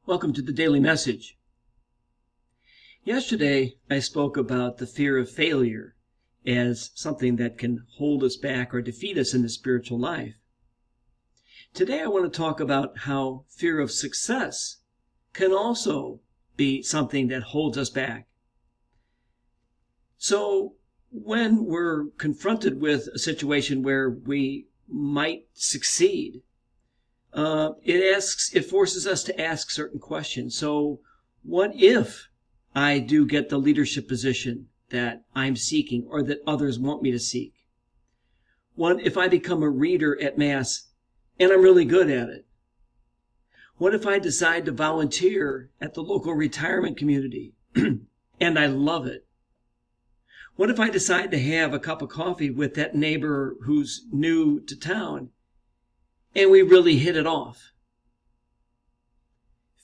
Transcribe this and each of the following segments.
Welcome to the Daily Message. Yesterday, I spoke about the fear of failure as something that can hold us back or defeat us in the spiritual life. Today, I want to talk about how fear of success can also be something that holds us back. So, when we're confronted with a situation where we might succeed, it forces us to ask certain questions. So what if I do get the leadership position that I'm seeking or that others want me to seek? What if I become a reader at Mass and I'm really good at it? What if I decide to volunteer at the local retirement community and I love it? What if I decide to have a cup of coffee with that neighbor who's new to town and we really hit it off?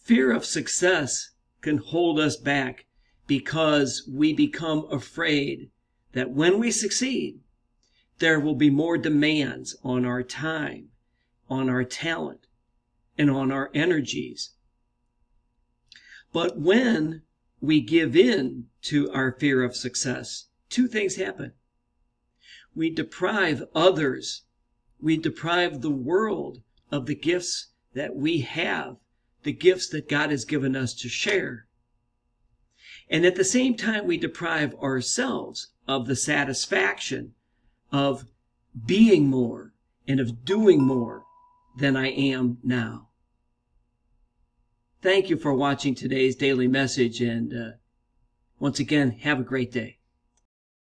Fear of success can hold us back because we become afraid that when we succeed, there will be more demands on our time, on our talent, and on our energies. But when we give in to our fear of success, two things happen. We deprive others, we deprive the world of the gifts that we have, the gifts that God has given us to share. And at the same time, we deprive ourselves of the satisfaction of being more and of doing more than I am now. Thank you for watching today's daily message, and once again, have a great day.